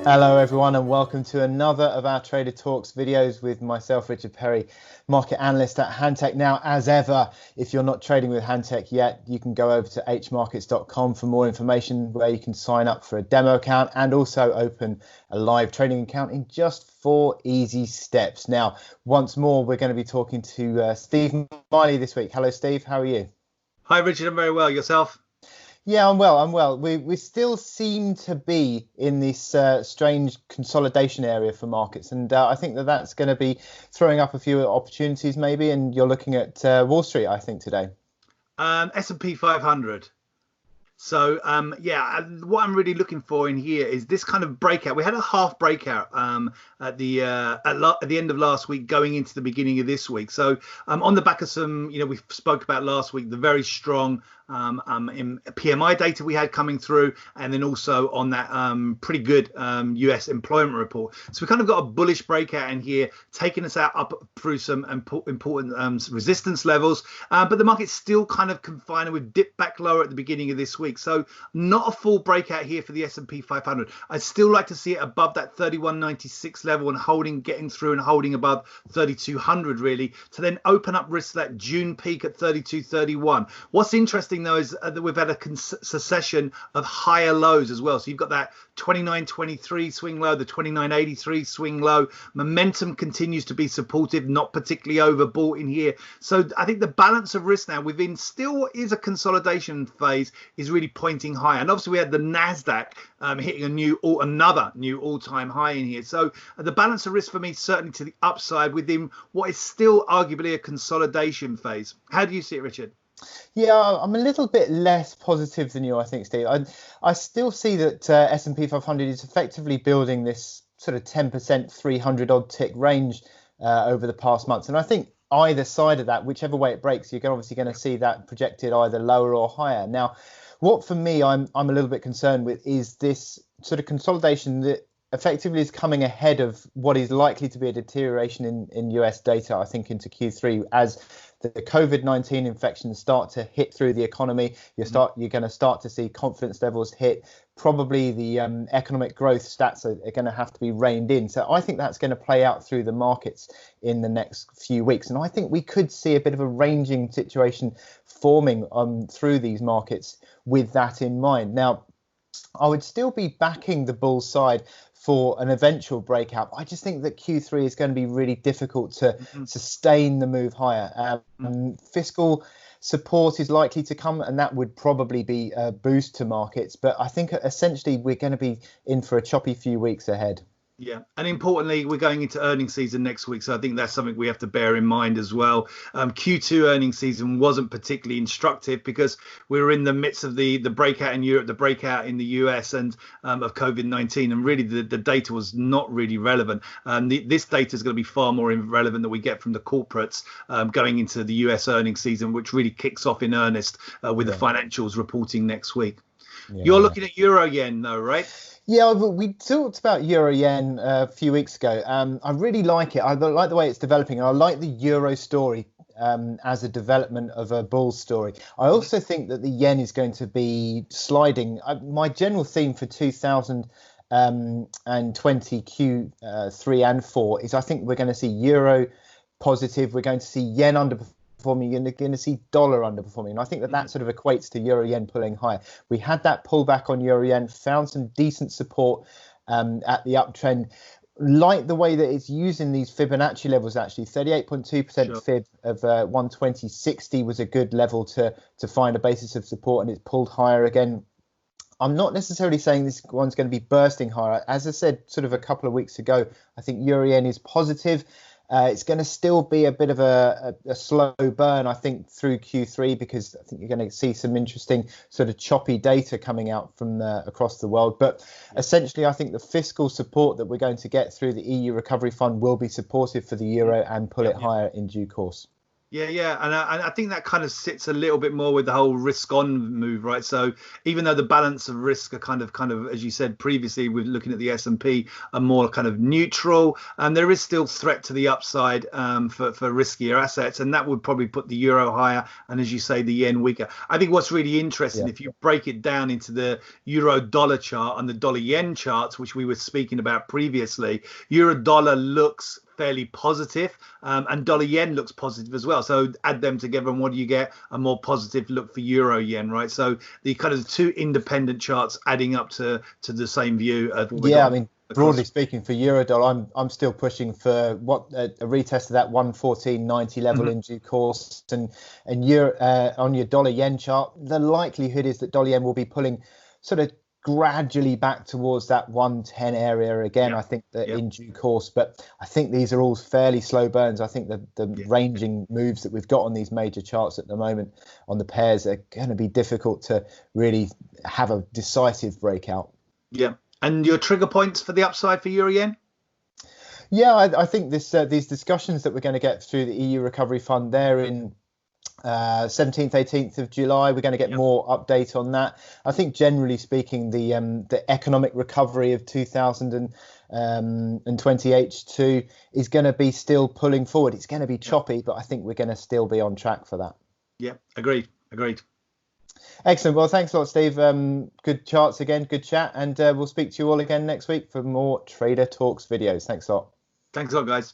Hello everyone, and welcome to another of our Trader Talks videos with myself, Richard Perry, Market Analyst at Hantec. Now, as ever, if you're not trading with Hantec yet, you can go over to hmarkets.com for more information, where you can sign up for a demo account and also open a live trading account in just 4 easy steps. Now, once more, we're going to be talking to Steve Miley this week. Hello, Steve. How are you? Hi, Richard. I'm very well. Yourself? Yeah, I'm well. We still seem to be in this strange consolidation area for markets, and I think that's going to be throwing up a few opportunities maybe. And you're looking at Wall Street, I think, today. S&P 500. So, what I'm really looking for in here is this kind of breakout. We had a half breakout at the end of last week, going into the beginning of this week. So, on the back of some, we spoke about last week, the very strong in PMI data we had coming through, and then also on that pretty good US employment report. So we kind of got a bullish breakout in here, taking us up through some important resistance levels, but the market's still kind of confined, and we've dipped back lower at the beginning of this week. So not a full breakout here for the S&P 500. I'd still like to see it above that 3196 level and getting through and holding above 3200 really, to then open up risk to that June peak at 3231. What's interesting though is that we've had a succession of higher lows as well. So you've got that 2923 swing low, the 2983 swing low. Momentum continues to be supportive, not particularly overbought in here. So I think the balance of risk now within still is a consolidation phase is really pointing higher. And obviously we had the Nasdaq hitting another new all-time high in here. So the balance of risk for me certainly to the upside within what is still arguably a consolidation phase. How do you see it, Richard? Yeah, I'm a little bit less positive than you, I think, Steve. I still see that S&P 500 is effectively building this sort of 10%, 300 odd tick range over the past months. And I think either side of that, whichever way it breaks, you're obviously going to see that projected either lower or higher. Now, what for me I'm a little bit concerned with is this sort of consolidation that effectively is coming ahead of what is likely to be a deterioration in US data, I think, into Q3 as the COVID-19 infections start to hit through the economy. You're going to start to see confidence levels hit. Probably the economic growth stats are going to have to be reined in. So I think that's going to play out through the markets in the next few weeks. And I think we could see a bit of a ranging situation forming through these markets with that in mind. Now, I would still be backing the bull side for an eventual breakout. I just think that Q3 is going to be really difficult to sustain the move higher. Fiscal support is likely to come, and that would probably be a boost to markets. But I think essentially we're going to be in for a choppy few weeks ahead. Yeah, and importantly, we're going into earnings season next week, so I think that's something we have to bear in mind as well. Q2 earnings season wasn't particularly instructive because we were in the midst of the breakout in Europe, the breakout in the US, and of COVID-19, and really the data was not really relevant. This data is going to be far more relevant that we get from the corporates going into the US earnings season, which really kicks off in earnest with the financials reporting next week. Yeah. You're looking at Euro Yen though, right? Yeah, we talked about Euro Yen a few weeks ago. I really like it. I like the way it's developing. And I like the Euro story as a development of a bull story. I also think that the yen is going to be sliding. My general theme for 2020 Q3 and 4 is I think we're going to see Euro positive. We're going to see yen underperforming. You're going to see dollar underperforming. And I think that sort of equates to Euro Yen pulling higher. We had that pullback on Euro Yen, found some decent support at the uptrend. Like the way that it's using these Fibonacci levels, actually 38.2% fib of 120.60 was a good level to find a basis of support, and it's pulled higher again. I'm not necessarily saying this one's going to be bursting higher. As I said sort of a couple of weeks ago, I think Euro Yen is positive. It's going to still be a bit of a slow burn, I think, through Q3, because I think you're going to see some interesting sort of choppy data coming out from across the world. But essentially, I think the fiscal support that we're going to get through the EU Recovery Fund will be supportive for the euro and pull it higher in due course. Yeah, and I think that kind of sits a little bit more with the whole risk-on move, right? So even though the balance of risk are kind of, as you said previously, we're looking at the S&P are more kind of neutral, and there is still threat to the upside for riskier assets, and that would probably put the euro higher, and as you say, the yen weaker. I think what's really interesting, if you break it down into the euro dollar chart and the dollar yen charts, which we were speaking about previously, euro dollar looks fairly positive, and dollar yen looks positive as well. So add them together, and what do you get? A more positive look for euro yen, right? So the kind of two independent charts adding up to the same view of what we got. I mean, broadly speaking, for euro dollar, I'm still pushing for what a retest of that 114.90 level in due course, and euro on your dollar yen chart, the likelihood is that dollar yen will be pulling sort of gradually back towards that 110 area again. I think that in due course, but I think these are all fairly slow burns. I think the ranging moves that we've got on these major charts at the moment on the pairs are going to be difficult to really have a decisive breakout. And your trigger points for the upside for euro yen? I think these discussions that we're going to get through the EU Recovery Fund there in 17th, 18th of July, we're going to get more update on that. I think generally speaking, the economic recovery of 2020 H2 is going to be still pulling forward. It's going to be choppy, but I think we're going to still be on track for that. Agreed. Excellent. Well, thanks a lot, Steve. Good charts again, good chat, and we'll speak to you all again next week for more Trader Talks videos. Thanks a lot. Thanks a lot, guys.